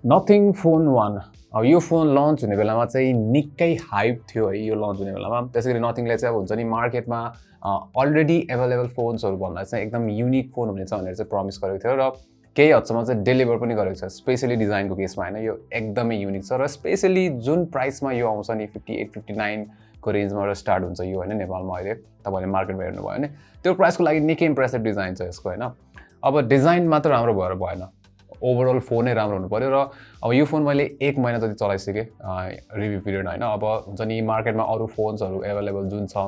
nothing phone 1 अब यो phone lunch हुने बेलामा चाहिँ निकै हाइप थियो है यो लन्च हुने बेलामा त्यसैगरी नथिङले चाहिँ अब हुन्छ नि मार्केटमा अलरेडी एभाइलेबल फोन्सहरू भन्दा चाहिँ एकदम युनिक फोन हुनेछ भनेर चाहिँ प्रमिस गरेको थियो र केही हदसम्म चाहिँ डेलिभर पनि गरेको छ स्पेशली डिजाइनको केसमा हैन यो एकदमै युनिक छ र स्पेशली जुन प्राइसमा यो आउँछ नि 58 59 को रेन्जमा स्टार्ट हुन्छ यो हैन नेपालमा अहिले तपाईले मार्केटमा हेर्नु भयो भने त्यो प्राइसको लागि निकै इम्प्रेसिभ डिजाइन छ यसको हैन अब डिजाइन मात्र राम्रो भएर भएन ओभरअल फोनै राम्रो हुनु पर्यो र अब यो फोन मैले 1 महिना जति चलाइसके रिभ्यू पिरियड हैन अब हुन्छ नि मार्केटमा अरु फोन्सहरु अवेलेबल जुन छ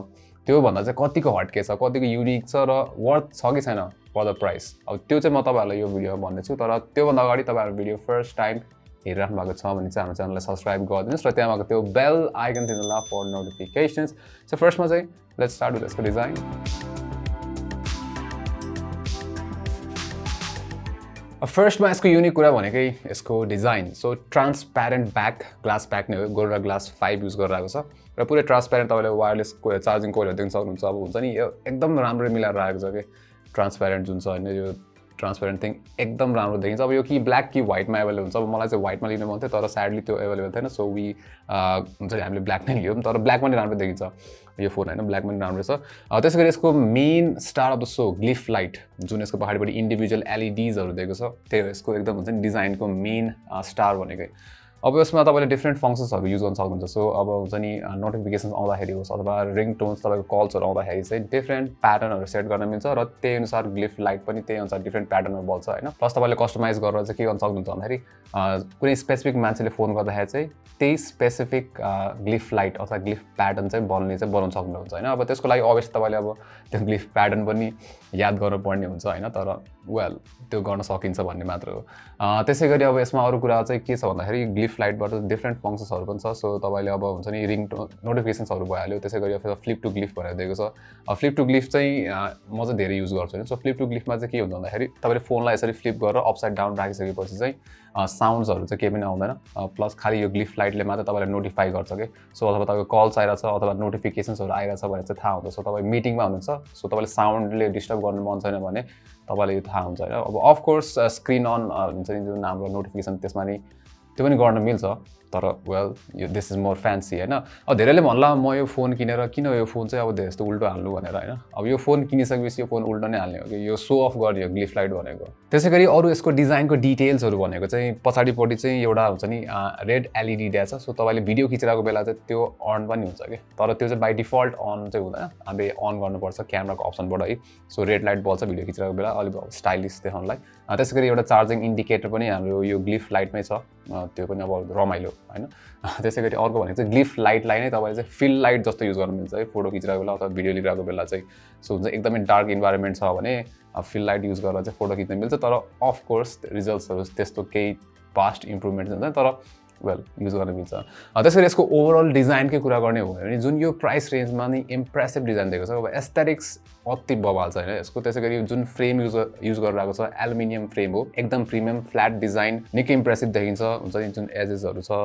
त्यो भन्दा चाहिँ कतिको हटके छ कतिको युनिक छ र वर्थ छ कि छैन फर द प्राइस अब त्यो चाहिँ म तपाईहरुलाई यो भिडियोमा भन्ने छु तर त्यो भन्दा अगाडि तपाईहरु भिडियो फर्स्ट टाइम हेरिराख्नु भएको छ भने चाहिँ हाम्रो च्यानललाई सब्स्क्राइब गरिदिनुस् र त्यहाँ भएको त्यो बेल आइकन थिच्नुला फर नोटिफिकेशन्स सो फर्स्टमा चाहिँ लेट्स स्टार्ट विथ यसको डिजाइन फर्स्टमा यसको युनिक कुरा भनेकै यसको design so transparent back glass back नै हो गोल्डा ग्लास 5 युज गरिरहेको छ र पुरै ट्रान्सप्यारेन्ट तपाईले वायरलेस चार्जिङ कोइलहरु देख्न सक्नुहुन्छ अब हुन्छ नि यो एकदम राम्रो मिलाएर राखेको छ के ट्रान्सप्यारेन्ट जुन छ हैन यो ट्रान्सप्यारेन्ट थिङ एकदम राम्रो देखिन्छ अब यो कि ब्ल्याक कि व्हाइटमा अवेलेबल हुन्छ अब मलाई चाहिँ व्हाइटमा लिनु मन थियो तर स्याडली त्यो अवेलेबल थिएन सो वी हुन्छ नि हामीले ब्ल्याक नै लियौँ तर ब्ल्याक पनि राम्रो देखिन्छ यो फोन हैन ब्ल्याक पनि राम्रो छ त्यसैगरी यसको main star of the show glyph light जुन यसको पछाडिपट्टि इन्डिभिजुअल एलईडीजहरु दिएको छ त्यही हो यसको एकदम हुन्छ नि डिजाइनको मेन स्टार भनेकै अब यसमा तपाईले डिफरेन्ट फंक्सन्सहरु युज गर्न सक्नुहुन्छ सो अब हुन्छ नि नोटिफिकेसन्स आउँदाखेरि होस् अथवा रिङटोन्स तपाईको कल्सहरु आउँदाखेरि चाहिँ डिफरेन्ट प्याटर्नहरु सेट गर्न मिल्छ र त्यही अनुसार ग्लिफ लाइट पनि त्यही अनुसार डिफरेन्ट प्याटर्नहरु बल्छ हैन प्लस तपाईले कस्टमाइज गरेर चाहिँ के गर्न सक्नुहुन्छ भन्दाखेरि कुनै स्पेसिफिक मान्छेले फोन गर्दाखेरि चाहिँ त्यही स्पेसिफिक ग्लिफ लाइट अथवा ग्लिफ प्याटर्न चाहिँ बनाउन सक्नुहुन्छ हैन अब त्यसको लागि अभियसली तपाईले अब त्यो ग्लिफ प्याटर्न पनि याद गर्नुपर्ने हुन्छ हैन तर वेल त्यो गर्न सकिन्छ भन्ने मात्र हो त्यसैगरी अब यसमा अरु कुरा चाहिँ के छ भन्दाखेरि ग्लिफ लाइटबाट डिफरेन्ट फंक्सन्सहरु पनि छ सो तपाईले अब हुन्छ नि रिङ नोटिफिकेसन्सहरु भइहाल्यो त्यसैगरी अब फ्लिप टु ग्लिफ भनेर दिएको छ फ्लिप टु ग्लिफ चाहिँ म चाहिँ धेरै युज गर्छु हैन सो फ्लिप टु ग्लिफमा चाहिँ के हुन्छ भन्दाखेरि तपाईले फोनलाई यसरी फ्लिप गरेर अपसाइड डाउन राखिसकेपछि चाहिँ साउन्ड्सहरु चाहिँ केही पनि आउँदैन प्लस खाली यो ग्लिफ लाइटले मात्र तपाईलाई नोटिफाई गर्छ के सो अथवा तपाईको कल्स आइराछ अथवा नोटिफिकेसन्सहरु आइराछ भने चाहिँ थाहा हुन्छ सो तपाई मिटिङमा हुनुहुन्छ सो तपाईले साउन्डले डिस्टर्ब गर्नु मन छैन भने तपाईले यो थाहा हुन्छ हैन अब अफ कोर्स स्क्रिन अन हुन्छ नि जुन हाम्रो नोटिफिकेसन त्यसमा नि त्यो पनि गर्न मिल्छ तर वेल यो दिस इज मोर फ्यान्सी हैन अब धेरैले भन्ला म यो फोन किनेर किन यो फोन चाहिँ अब धेरै जस्तो उल्टो हाल्नु भनेर हैन अब यो फोन किनिसकेपछि यो फोन उल्टो नै हाल्ने हो कि यो सो अफ गर्ने हो ग्लिफ लाइट भनेको त्यसैगरी अरु यसको डिजाइनको डिटेल्सहरु भनेको चाहिँ पछाडिपट्टि चाहिँ एउटा हुन्छ नि रेड एलईडी दिएको छ सो तपाईले भिडियो खिचिरहेको बेला चाहिँ त्यो अन पनि हुन्छ के तर त्यो चाहिँ बाइ डिफल्ट अन चाहिँ हुँदैन हामीले अन गर्नुपर्छ क्यामेराको अप्सनबाट है सो रेड लाइट बल्छ भिडियो खिचिरहेको बेला अलि स्टाइलिश देखाउनलाई त्यसैगरी एउटा चार्जिङ इन्डिकेटर पनि हाम्रो यो ग्लिफ लाइटमै छ त्यो पनि अब रमाइलो हैन त्यसैगरी अर्को भनेको चाहिँ ग्लिफ लाइटलाई नै तपाईले चाहिँ फिल लाइट जस्तो युज गर्न मिल्छ है फोटो खिचिरहेको बेला अथवा भिडियो लिइरहेको बेला चाहिँ सो हुन्छ एकदमै डार्क इन्भाइरोमेन्ट छ भने फिल लाइट युज गरेर चाहिँ फोटो खिच्न मिल्छ तर अफ कोर्स रिजल्ट्सहरु त्यस्तो केही फास्ट इम्प्रुभमेन्ट हुँदैन तर वेल युज गर्न मिल्छ त्यसैगरी यसको ओभरअल डिजाइनकै कुरा गर्ने हो भने जुन यो प्राइस रेन्जमा नि इम्प्रेसिभ डिजाइन दिएको छ अब एस्थेटिक्स अति बवाल छ हैन यसको त्यसैगरी जुन फ्रेम युज गरिरहेको छ एल्युमिनियम फ्रेम हो एकदम प्रिमियम फ्ल्याट डिजाइन निकै इम्प्रेसिभ देखिन्छ हुन्छ नि जुन एजेसहरु छ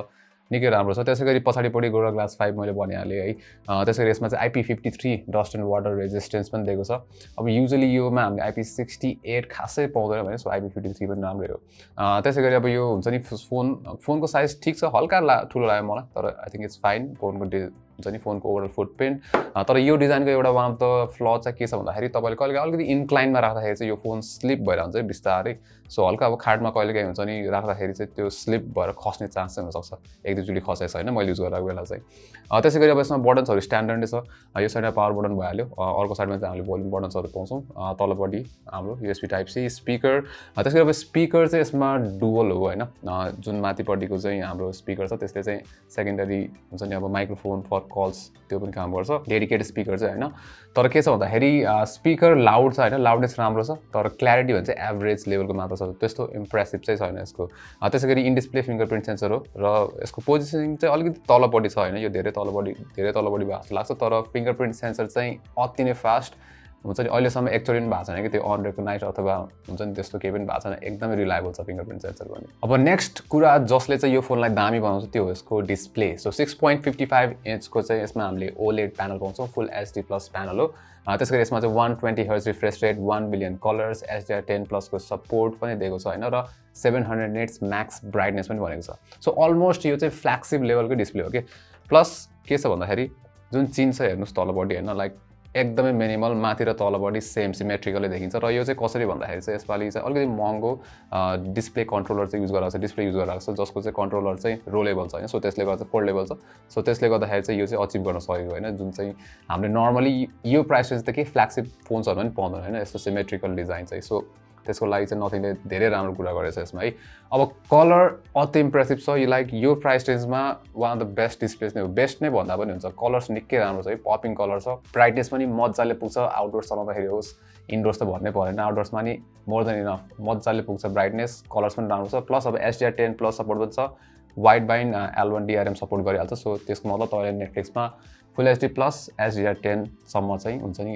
निकै राम्रो छ त्यसैगरी पछाडिपट्टि गोल्डा ग्लास 5 मैले भनिहालेँ है त्यसैगरी यसमा चाहिँ IP53 dust and water resistance पनि दिएको छ अब युजुअली योमा हामीले IP68 खासै पाउँदैन भने सो IP53 पनि राम्रै हो त्यसैगरी अब यो हुन्छ नि फोनको साइज ठीक छ हल्का ठुलो लाग्यो मलाई तर आई थिंक इट्स फाइन फोनको हुन्छ नि फोनको ओभरअल फुटप्रिन्ट तर यो डिजाइनको एउटा वान अफ द फ्ल चाहिँ के छ भन्दाखेरि तपाईले कहिले अलिकति इन्क्लाइनमा राख्दाखेरि चाहिँ यो फोन स्लिप भएर हुन्छ बिस्तारै सो हल्का अब खाटमा कहिलेकाहीँ हुन्छ नि राख्दाखेरि चाहिँ त्यो स्लिप भएर खस्ने चान्स चाहिँ हुनसक्छ एक दुईचोटि खसेछ हैन मैले युज गरेको बेला चाहिँ त्यसैगरी अब यसमा बटन्सहरु स्ट्यान्डर्ड नै छ यो साइडमा पावर बटन भइहाल्यो अर्को साइडमा चाहिँ हामीले भोल्युम बटन्सहरु पाउँछौं तलपट्टि हाम्रो USB टाइप सी स्पिकर त्यसैगरी अब स्पिकर चाहिँ यसमा डुअल हो हैन जुन माथिपट्टिको चाहिँ हाम्रो स्पिकर छ त्यसले चाहिँ सेकेन्डरी हुन्छ नि अब माइक्रोफोन फर कल्स त्यो पनि काम गर्छ डेडिकेटेड स्पिकर चाहिँ हैन तर के छ भन्दाखेरि स्पिकर लाउड छ हैन लाउडनेस राम्रो छ तर क्ल्यारिटी भन्छ एभरेज लेभलको मात्र छ त्यस्तो इम्प्रेसिभ चाहिँ छैन यसको त्यसैगरी इन डिस्प्ले फिंगरप्रिन्ट सेन्सर हो र यसको पोजिसनिङ चाहिँ अलिकति तलपट्टि छ हैन यो धेरै तलपट्टि भयो जस्तो लाग्छ तर फिंगरप्रिन्ट सेन्सर चाहिँ अति नै फास्ट हुन्छ नि अहिलेसम्म एकचोटि पनि भएको छैन कि त्यो अनरेकगनाइज अथवा हुन्छ नि त्यस्तो केही पनि भएको छैन एकदमै रिलायबल छ फिङ्गरप्रिन्ट सेन्सर पनि अब नेक्स्ट कुरा जसले चाहिँ यो फोनलाई दामी बनाउँछ त्यो हो यसको डिस्प्ले सो 6.55 इन्चको चाहिँ यसमा हामीले OLED प्यानल पाउँछौँ फुल HD+ प्यानल हो त्यस गरी यसमा चाहिँ 120 hertz refresh rate 1 billion colours HDR10+ को सपोर्ट पनि दिएको छ होइन र 700 निट्स म्याक्स ब्राइटनेस पनि भनेको छ सो अलमोस्ट यो चाहिँ फ्ल्यागसिप लेभलको डिस्प्ले हो कि प्लस के छ भन्दाखेरि जुन चिन छ हेर्नुहोस् तलपट्टि होइन लाइक एकदमै मिनिमल माथि र तलपट्टि सेम सिमेट्रिकली देखिन्छ र यो चाहिँ कसरी भन्दाखेरि चाहिँ यसपालि चाहिँ अलिकति महँगो डिस्प्ले कन्ट्रोलर चाहिँ युज गरेर छ डिस्प्ले युज गरेर छ जसको चाहिँ कन्ट्रोलर चाहिँ रोलेबल छ होइन सो त्यसले गर्दा चाहिँ फोल्डेबल छ सो त्यसले गर्दाखेरि चाहिँ यो चाहिँ अचिभ गर्न सकेको होइन जुन चाहिँ हामीले नर्मली यो प्राइस रेन्ज त के फ्ल्यागसिप फोन्सहरू पनि पाउँदैन होइन यस्तो सिमेट्रिकल डिजाइन चाहिँ सो त्यसको लागि चाहिँ नथिङले धेरै राम्रो कुरा गरेछ यसमा है अब कलर अति इम्प्रेसिभ छ यो लाइक यो प्राइस रेन्जमा one of the best displace नै हो बेस्ट नै भन्दा पनि हुन्छ कलर्स निकै राम्रो छ है पपिङ कलर छ ब्राइटनेस पनि मजाले पुग्छ आउटडोर्स चलाउँदाखेरि होस् इन्डोर्स त भन्नै परेन आउटडोर्समा नि मोर देन इनफ मजाले पुग्छ ब्राइटनेस कलर्स पनि राम्रो छ प्लस अब HDR10+ सपोर्ट पनि छ wide bind L1 DRM support गरिहाल्छ सो त्यसको मतलब तपाईँले नेटफ्लिक्समा फुल HD+ HDR10 सम्म चाहिँ हुन्छ नि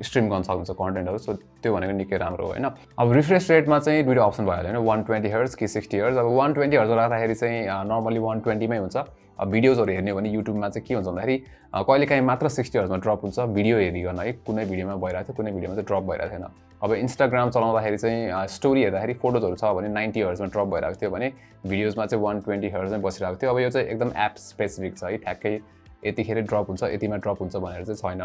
स्ट्रिम गर्न सक्नुहुन्छ कन्टेन्टहरू सो त्यो भनेको निकै राम्रो हो होइन अब रिफ्रेस रेटमा चाहिँ दुईवटा अप्सन भयो होइन 120 हर्ज कि 60 हर्ज अब 120 हर्ज राख्दाखेरि चाहिँ नर्मली 120 मै हुन्छ अब भिडियोजहरू हेर्ने हो भने युट्युबमा चाहिँ के हुन्छ भन्दाखेरि कहिलेकाहीँ मात्र 60 हर्जमा ड्रप हुन्छ भिडियो हेरिकन है कुनै भिडियोमा भइरहेको थियो कुनै भिडियोमा चाहिँ ड्रप भइरहेको थिएन अब इन्स्टाग्राम चलाउँदाखेरि चाहिँ स्टोरी हेर्दाखेरि फोटोजहरू छ भने 90 हर्जमा ड्रप भइरहेको थियो भने भिडियोजमा चाहिँ 120 हर्जमै बसिरहेको थियो अब यो चाहिँ एकदम एप स्पेसिफिक छ है ठ्याक्कै यतिखेर ड्रप हुन्छ यतिमा ड्रप हुन्छ भनेर चाहिँ छैन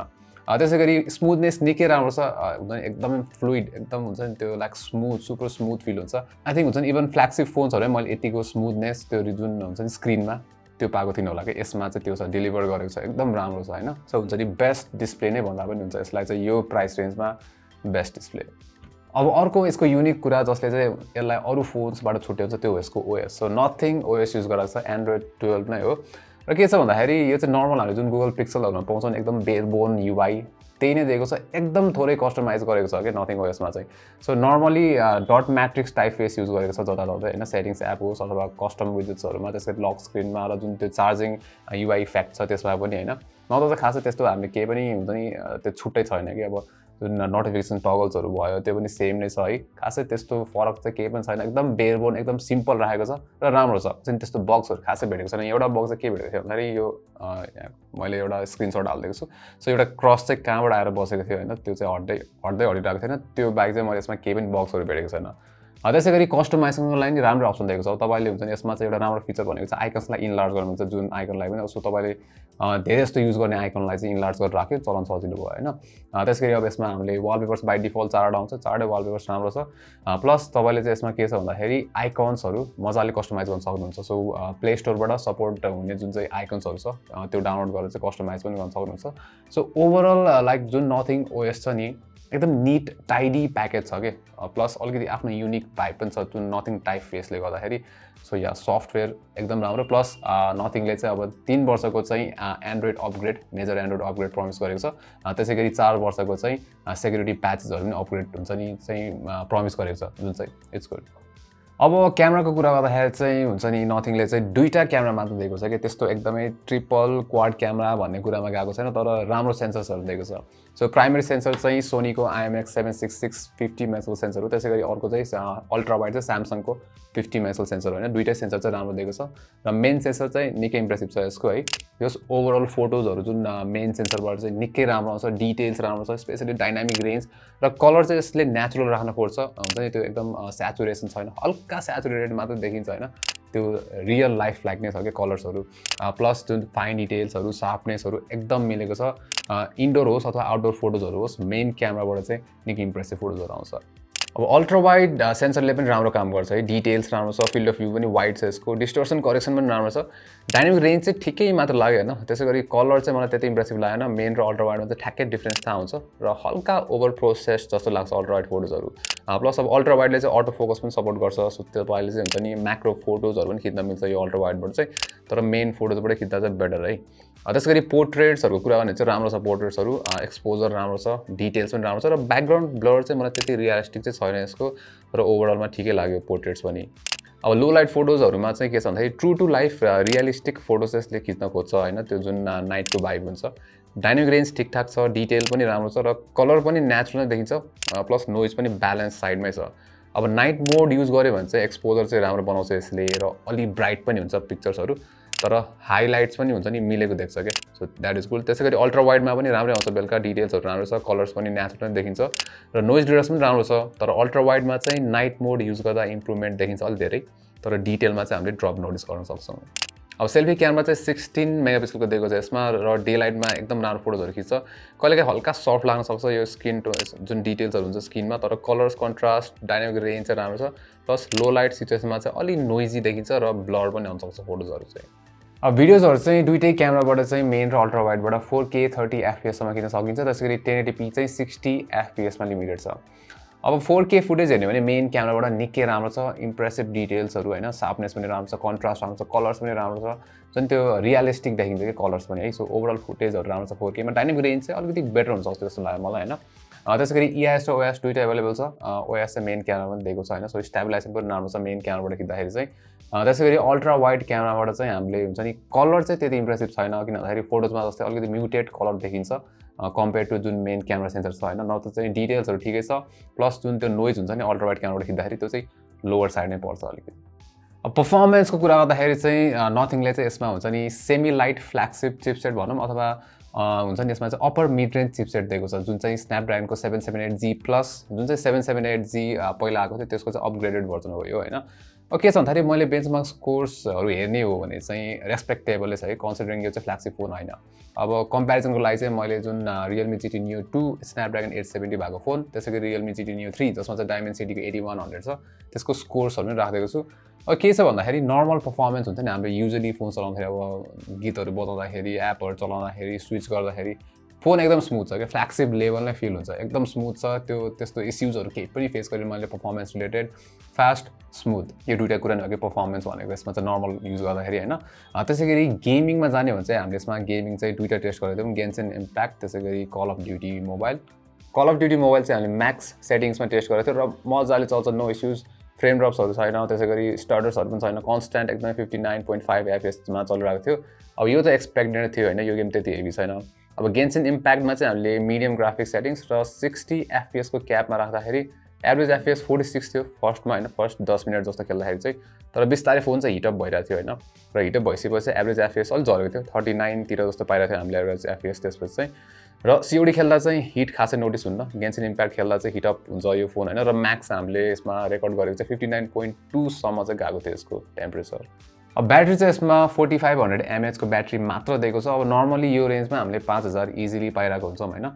त्यसै गरी स्मुथनेस निकै राम्रो छ एकदमै फ्लुइड एकदम हुन्छ नि त्यो like smooth super smooth feel हुन्छ आई थिङ्क हुन्छ नि इभन फ्ल्यागसिप फोन्सहरू मैले यतिको स्मुथनेस त्यो जुन हुन्छ नि स्क्रिनमा त्यो पाएको थिइनँ होला कि यसमा चाहिँ त्यो छ डेलिभर गरेको छ एकदम राम्रो छ होइन सो हुन्छ नि बेस्ट डिस्प्ले नै भन्दा पनि हुन्छ यसलाई चाहिँ यो प्राइस रेन्जमा बेस्ट डिस्प्ले अब अर्को यसको युनिक कुरा जसले चाहिँ यसलाई अरू फोन्सबाट छुट्याउँछ त्यो हो यसको OS so nothing OS use गरेको छ Android 12 नै हो र के छ भन्दाखेरि यो चाहिँ नर्मल हामीले जुन गुगल पिक्सलहरूमा पाउँछौँ एकदम बेयरबोन UI त्यही नै दिएको छ एकदम थोरै कस्टमाइज गरेको छ कि नथिङ OSमा चाहिँ so normally dot matrix type face use गरेको छ जताततै होइन सेटिङ्स एप होस् अथवा कस्टम विजेट्सहरूमा त्यसै लक स्क्रिनमा र जुन त्यो चार्जिङ UI इफेक्ट छ त्यसमा पनि होइन नत्र त खासै त्यस्तो हामीले केही पनि हुन्छ नि त्यो छुट्टै छैन कि अब जुन नोटिफिकेसन टगल्सहरू भयो त्यो पनि सेम नै छ है खासै त्यस्तो फरक चाहिँ केही पनि छैन एकदम बेयरबोन एकदम सिम्पल राखेको छ र राम्रो छ जुन त्यस्तो बक्सहरू खासै भेटेको छैन एउटा बक्स चाहिँ के भेटेको थियो भन्दाखेरि यो मैले एउटा स्क्रिनसट हालिदिएको छु सो एउटा क्रस चाहिँ कहाँबाट आएर बसेको थियो होइन त्यो चाहिँ हट्दै हटिरहेको थिएन त्यो बाहेक चाहिँ मैले यसमा केही पनि बक्सहरू भेटेको छैन त्यसै गरी कस्टमाइजिङको लागि नि राम्रो अप्सन दिएको छ तपाईँले हुन्छ नि यसमा चाहिँ एउटा राम्रो फिचर भनेको छ आइकन्सलाई इनलार्ज गर्नुहुन्छ जुन आइकनलाई पनि सो तपाईँले धेरै जस्तो युज गर्ने आइकनलाई चाहिँ इनलार्ज गरेर राख्यो चलाउन सजिलो भयो होइन त्यसै गरी अब यसमा हामीले वालपेपर्स बाई डिफल्ट 4वटा आउँछ 4वटै वालपेपर्स राम्रो छ प्लस तपाईँले चाहिँ यसमा के छ भन्दाखेरि आइकन्सहरू मजाले कस्टमाइज गर्न सक्नुहुन्छ सो प्ले स्टोरबाट सपोर्ट हुने जुन चाहिँ आइकन्सहरू छ त्यो डाउनलोड गरेर चाहिँ कस्टमाइज पनि गर्न सक्नुहुन्छ सो ओभरअल लाइक जुन नथिङ OS छ नि एकदम निट टाइडी प्याकेज छ कि प्लस अलिकति आफ्नो युनिक भाइब पनि छ जुन नथिङ टाइप फेसले गर्दाखेरि सो या सफ्टवेयर एकदम राम्रो प्लस नथिङले चाहिँ अब 3 वर्षको चाहिँ Android upgrade major Android upgrade promise गरेको छ त्यसै गरी 4 वर्षको चाहिँ सेक्युरिटी प्याचेसहरू पनि अपग्रेड हुन्छ नि चाहिँ प्रमिस गरेको छ जुन चाहिँ इट्स गुड अब क्यामेराको कुरा गर्दाखेरि चाहिँ हुन्छ नि नथिङले चाहिँ दुईटा क्यामेरा मात्र दिएको छ कि त्यस्तो एकदमै ट्रिपल क्वाड क्यामेरा भन्ने कुरामा गएको छैन तर राम्रो सेन्सर्सहरू दिएको छ सो प्राइमेरी सेन्सर चाहिँ सोनीको IMX766 50 मेगापिक्सल सेन्सर हो त्यसै गरी अर्को चाहिँ अल्ट्रा वाइड चाहिँ स्यामसङको 50 मेगापिक्सल सेन्सर होइन दुईटै सेन्सर चाहिँ राम्रो दिएको छ र मेन सेन्सर चाहिँ निकै इम्प्रेसिभ छ यसको है यस ओभरअल फोटोजहरू जुन मेन सेन्सरबाट चाहिँ निकै राम्रो आउँछ डिटेल्स राम्रो छ स्पेसली डाइनामिक रेन्ज र कलर चाहिँ यसले नेचुरल राख्न खोज्छ हुन्छ नि त्यो एकदम स्याचुरेसन छैन हल्का स्याचुरेटेड मात्र देखिन्छ होइन त्यो रियल लाइफ लाइक नै छ कि कलर्सहरू प्लस जुन फाइन डिटेल्सहरू सार्पनेसहरू एकदम मिलेको छ इन्डोर होस् अथवा आउटडोर फोटोजहरू होस् मेन क्यामेराबाट चाहिँ निकै इम्प्रेसिभ फोटोजहरू आउँछ अब अल्ट्रा वाइड सेन्सरले पनि राम्रो काम गर्छ है डिटेल्स राम्रो छ फिल्ड अफ भ्यू पनि वाइड छ यसको डिस्टोर्सन करेक्सन पनि राम्रो छ डाइनामिक रेन्ज चाहिँ ठिकै मात्र लाग्यो होइन त्यसै गरी कलर चाहिँ मलाई त्यति इम्प्रेसिभ लागेन मेन र अल्ट्रा वाइडमा चाहिँ ठ्याक्कै डिफ्रेन्स थाहा हुन्छ र हल्का ओभर प्रोसेस जस्तो लाग्छ अल्ट्रा वाइड फोटोजहरू प्लस अब अल्ट्रा वाइडले चाहिँ अटो फोकस पनि सपोर्ट गर्छ सो तपाईँले चाहिँ हुन्छ नि म्याक्रो फोटोजहरू पनि खिच्न मिल्छ यो अल्ट्रा वाइडबाट चाहिँ तर मेन फोटोजबाट खिच्दा चाहिँ बेटर है त्यसै गरी पोर्ट्रेट्सहरूको कुरा गर्ने चाहिँ राम्रो छ पोर्ट्रेट्सहरू एक्सपोजर राम्रो छ डिटेल्स पनि राम्रो छ र ब्याकग्राउन्ड ब्लर चाहिँ मलाई त्यति रियलिस्टिक चाहिँ छैन यसको र ओभरअलमा ठिकै लाग्यो पोर्ट्रेट्स पनि अब लो लाइट फोटोजहरुमा चाहिँ के छ भन्दाखेरि true to life realistic photos यसले खिच्न खोज्छ हैन त्यो जुन नाइटको भाइब हुन्छ डाइनामिक रेन्ज ठीकठाक छ डिटेल पनि राम्रो छ र कलर पनि नेचुरल देखिन्छ प्लस नोइज पनि ब्यालेन्स साइडमै छ अब नाइट मोड युज गर्यो भने चाहिँ एक्सपोजर चाहिँ राम्रो बनाउँछ यसले र अलि ब्राइट पनि हुन्छ पिक्चर्सहरु तर हाइलाइट्स पनि हुन्छ नि मिलेको देख्छ के सो दैट इज गुड त्यसैगरी अल्ट्रा वाइडमा पनि राम्रै आउँछ बेलका डिटेल्सहरु राम्रो छ कलर्स पनि नेचुरल देखिन्छ र नोइज रिडक्सन पनि राम्रो छ तर अल्ट्रा वाइडमा चाहिँ नाइट मोड युज गर्दा इम्प्रुभमेन्ट देखिन्छ अलि धेरै तर डिटेलमा चाहिँ हामीले ड्रप नोटिस गर्न सक्छौं अब सेल्फी क्यामेरा चाहिँ 16 मेगापिक्सलको दिएको छ यसमा र डे लाइटमा एकदम राम्रो फोटोजहरु खिच्छ कहिलेकाहीँ हल्का सफ्ट लाग्न सक्छ यो स्किन जुन डिटेल्सहरु हुन्छ स्किनमा तर कलर्स कन्ट्रास्ट डाइनामिक रेन्ज चाहिँ राम्रो छ प्लस लो लाइट सिचुएसनमा चाहिँ अलि नोइजी देखिन्छ र ब्लर पनि आउन सक्छ फोटोजहरु चाहिँ अब भिडियोजहरु चाहिँ दुईटै क्यामेराबाट चाहिँ मेन र अल्ट्रा वाइडबाट 4K 30 fps सम्म खिच्न सकिन्छ त्यसैगरी 1080p चाहिँ 60 fps मा लिमिटेड छ अब 4K फुटेज हेर्ने भने मेन क्यामेराबाट निकै राम्रो छ इम्प्रेसिभ डिटेल्सहरु हैन शार्पनेस पनि राम्रो छ कन्ट्रास्ट राम्रो छ कलर्स पनि राम्रो छ जुन त्यो रियलिस्टिक देखिन्छ के कलर्स पनि है सो ओभरअल फुटेजहरु राम्रो छ 4K मा डाइनामिक रेन्ज चाहिँ अलिकति बेटर हुन्छ जस्तो लाग्यो मलाई हैन त्यसैगरी EIS र OIS दुईटै अवेलेबल छ OIS चाहिँ मेन क्यामेरामा पनि दिएको छ हैन सो स्टेबलाइजेसन पनि राम्रो छ मेन क्यामेराबाट खिच्दाखेरि चाहिँ त्यसैगरी अल्ट्रा वाइड क्यामेराबाट चाहिँ हामीले हुन्छ नि कलर चाहिँ त्यति इम्प्रेसिभ छैन किन भन्दाखेरि फोटोजमा जस्तै अलिकति म्युटेड कलर देखिन्छ कम्पेयर टु जुन मेन क्यामेरा सेन्सर छ हैन नत्र चाहिँ डिटेल्सहरु ठिकै छ प्लस जुन त्यो नोइज हुन्छ नि अल्ट्रा वाइड क्यामेराबाट खिच्दाखेरि त्यो चाहिँ लोवर साइड नै पर्छ अलिकति अब परफर्मेन्सको कुरा गर्दाखेरि चाहिँ नथिङले चाहिँ यसमा हुन्छ नि सेमी लाइट फ्ल्यागशिप चिपसेट भनौं अथवा हुन्छ नि यसमा चाहिँ अपर मिड रेन्ज चिपसेट दिएको छ जुन चाहिँ स्न्यापड्रागनको 778G प्लस जुन चाहिँ 778G पहिला आएको थियो त्यसको चाहिँ अपग्रेडेड भर्जन हो यो हैन के छ भन्दाखेरि मैले बेन्चमार्क स्कोर्सहरु हेर्ने हो भने चाहिँ रेस्पेक्टेबल छ है कन्सिडरिङ यो चाहिँ फ्ल्यागशिप फोन हैन अब कम्प्यारिजनको लागि चाहिँ मैले जुन Realme GT Neo 2 Snapdragon 870 भएको फोन त्यसैगरी Realme GT Neo 3 जसमा चाहिँ Dimensity को 8100 छ त्यसको स्कोर्सहरु पनि राखेको छु के छ भन्दाखेरि नर्मल परफर्मेन्स हुन्छ नि हामीले युजुअली फोन चलाउँदाखेरि अब गीतहरु बजाउँदाखेरि एपहरु चलाउँदाखेरि स्विच गर्दाखेरि फोन एकदम स्मुथ छ के फ्ल्यागशिप लेभल नै फिल हुन्छ एकदम स्मुथ छ त्यो त्यस्तो इश्यूजहरु केही पनि फेस गरेर मैले परफर्मेन्स रिलेटेड फास्ट स्मुथ यो दुईटा कुरा नै हो के परफर्मेन्स भनेको यसमा चाहिँ नर्मल युज गर्दाखेरि हैन त्यसैगरी गेमिङमा जाने भने चाहिँ हामीले यसमा गेमिङ चाहिँ दुईटा टेस्ट गरेको थियौं गेन्सन इम्प्याक्ट त्यसैगरी कल अफ ड्युटी मोबाइल चाहिँ हामीले म्याक्स सेटिङ्समा टेस्ट गरेको थियौं र मजाले चल्छ नो इश्यूज फ्रेम ड्रप्सहरु छैन त्यसैगरी स्टटर्सहरु पनि छैन कन्स्ट्यान्ट एकदमै 59.5 fps मा चलिरहेको थियो अब यो त एक्सपेक्टेड थियो हैन यो गेम त्यति हेभी छैन अब गेन्सन इम्प्याक्टमा चाहिँ हामीले मिडियम ग्राफिक्स सेटिङ्स र 60 fps को क्यापमा राख्दाखेरि एभरेज fps 46 थियो फर्स्टमा हैन फर्स्ट 10 मिनेट जस्तो खेल्दाखेरि चाहिँ तर बिस्तारै फोन चाहिँ हिटअप भइरहेको थियो हैन र हिटअप भइसकेपछि एभरेज fps अलि झरेको थियो 39 तिर जस्तो पाइरहेको थियो हामीले एभरेज fps त्यसपछि चाहिँ र COD खेल्दा चाहिँ हिट खासै नोटिस हुन्न गेन्सन इम्प्याक्ट खेल्दा चाहिँ हिटअप हुन्छ यो फोन हैन र म्याक्स हामीले यसमा रेकर्ड गरेको चाहिँ 59.2 सम्म चाहिँ गएको थियो यसको टेम्परेचर अब ब्याट्री चाहिँ यसमा 4500 mAh को ब्याट्री मात्र दिएको छ अब नर्मली यो रेन्जमा हामीले 5000 इजिली पाइरहेको हुन्छौं हैन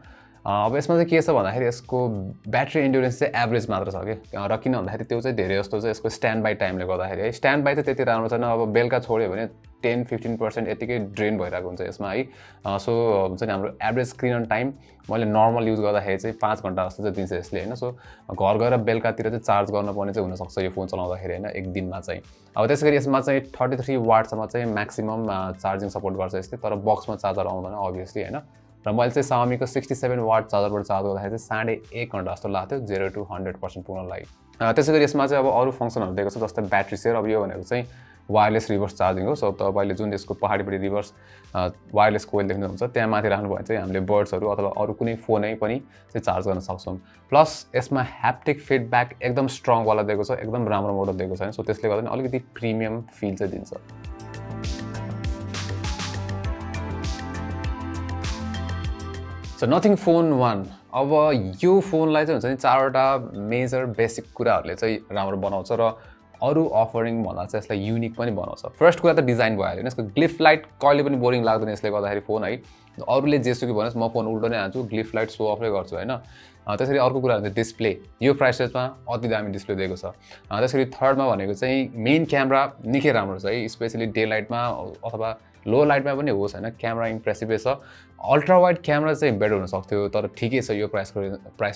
अब यसमा चाहिँ के छ भन्दाखेरि यसको ब्याट्री एन्ड्युरेन्स चाहिँ एभरेज मात्र छ के र किन भन्दाखेरि त्यो चाहिँ धेरै जस्तो चाहिँ यसको स्ट्यान्ड बाइ टाइमले गर्दाखेरि है स्ट्यान्ड बाइ चाहिँ त्यति राम्रो छैन अब बेलका छोड्यो भने 10-15% यतिकै ड्रेन भइरहेको हुन्छ यसमा है सो हुन्छ नि हाम्रो एभरेज स्क्रिन अन टाइम मैले नर्मल युज गर्दाखेरि चाहिँ 5 घण्टा जस्तो चाहिँ दिन्छ यसले हैन सो घर गएर बेलकातिर चाहिँ चार्ज गर्न पर्ने चाहिँ हुन सक्छ यो फोन चलाउँदाखेरि हैन एक दिनमा चाहिँ अब त्यसैगरी यसमा चाहिँ 33 वाट सम्म चाहिँ म्याक्सिमम चार्जिङ सपोर्ट गर्छ यसले तर बक्समा चार्जर आउँदैन obviously हैन र मैले चाहिँ Xiaomi को 67 वाट चार्जरबाट चार्ज गर्दाखेरि चाहिँ 1.5 घण्टा जस्तो लाग्थ्यो 0 to 100% पुग्न लागि त्यसैगरी यसमा चाहिँ अब अरु फंक्सनहरु दिएको छ जस्तै ब्याट्री सेयर अब यो भनेको चाहिँ वायरलेस रिभर्स चार्जिङ हो सो तपाईले जुन यसको पहाडीपट्टि रिभर्स वायरलेस कोइल देख्नुहुन्छ त्यहाँ माथि राख्नु भयो भने चाहिँ हामीले बर्ड्सहरु अथवा अरु कुनै फोनै पनि चाहिँ चार्ज गर्न सक्छौं प्लस यसमा ह्याप्टिक फिडब्याक एकदम स्ट्रङ वाला दिएको छ एकदम राम्रो मोडल दिएको छ सो त्यसले गर्दा अलिकति प्रिमियम फिल चाहिँ दिन्छ सो नथिङ फोन 1 अब यो फोनलाई चाहिँ हुन्छ नि चारवटा मेजर बेसिक कुराहरुले चाहिँ राम्रो बनाउँछ र अरु अफरिङ भन्दा चाहिँ यसलाई युनिक पनि बनाउँछ फर्स्ट कुरा त डिजाइन भयो हैन यसको ग्लिफ लाइट कहिले पनि बोरिङ लाग्दैन यसले गर्दाखेरि फोन है अरुले जेसुकै भन्नुस् म फोन उल्टो नै हान्छु ग्लिफ लाइट सो अफै गर्छु हैन त्यसरी अर्को कुरा हुन्छ डिस्प्ले यो प्राइस रेन्जमा अति दामी डिस्प्ले दिएको छ त्यसरी थर्डमा भनेको चाहिँ मेन क्यामेरा निकै राम्रो छ है स्पेशली डे लाइटमा अथवा लो लाइटमा पनि होस् हैन क्यामेरा इम्प्रेसिभै छ अल्ट्रा वाइड क्यामेरा चाहिँ बेटर हुन सक्थ्यो तर ठिकै छ यो प्राइस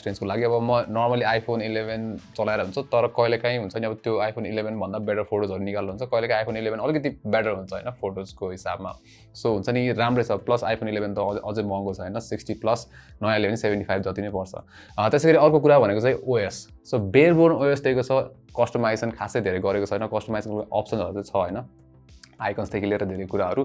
रेन्जको लागि अब म नर्मली आइफोन 11 चलाएर हुन्छ तर कहिलेकाहीँ हुन्छ नि अब त्यो आइफोन 11 भन्दा बेटर फोटोजहरु निकाल्नु हुन्छ कहिलेकाहीँ आइफोन 11 अलिकति बेटर हुन्छ हैन फोटोजको हिसाबमा सो हुन्छ नि राम्रै छ प्लस आइफोन 11 त अझै महँगो छ हैन 60 प्लस नयाँले पनि 75 जति नै पर्छ त्यसैगरी अर्को कुरा भनेको चाहिँ ओएस सो बेयरबोर्न ओएस दिएको छ कस्टमाइजेसन खासै धेरै गरेको छैन कस्टमाइजेसनको अप्सनहरु चाहिँ छ हैन आइकन्सदेखि लिएर धेरै कुराहरू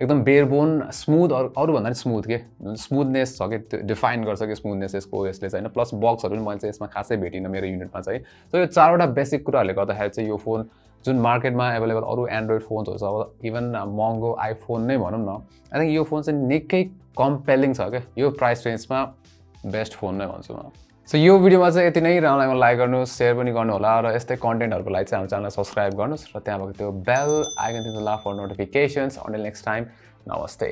एकदम बेयरबोन स्मुथ अरू भन्दा नि स्मुथ के स्मुथनेस छ कि डिफाइन गर्छ कि स्मुथनेस यसको ओएसले चाहिँ हैन प्लस बक्सहरू पनि मैले चाहिँ यसमा खासै भेटिनँ मेरो युनिटमा चाहिँ सो यो चारवटा बेसिक कुराहरूले गर्दाखेरि चाहिँ यो फोन जुन मार्केटमा एभाइलेबल अरू एन्ड्रोइड फोन्सहरू छ अब इभन महँगो आइफोन नै भनौँ न आई थिङ्क यो फोन चाहिँ निकै कम्पेलिङ छ क्या यो प्राइस रेन्जमा बेस्ट फोन नै भन्छु म सो यो भिडियोमा चाहिँ यति नै राम्रोलाई लाइक गर्नुहोस् सेयर पनि गर्नु होला र यस्तै कन्टेन्टहरुको लागि चाहिँ हाम्रो च्यानललाई सब्स्क्राइब गर्नुहोस् र त्यहाँ भएको त्यो बेल आइकन थिच्नु होला for notifications until next time नमस्ते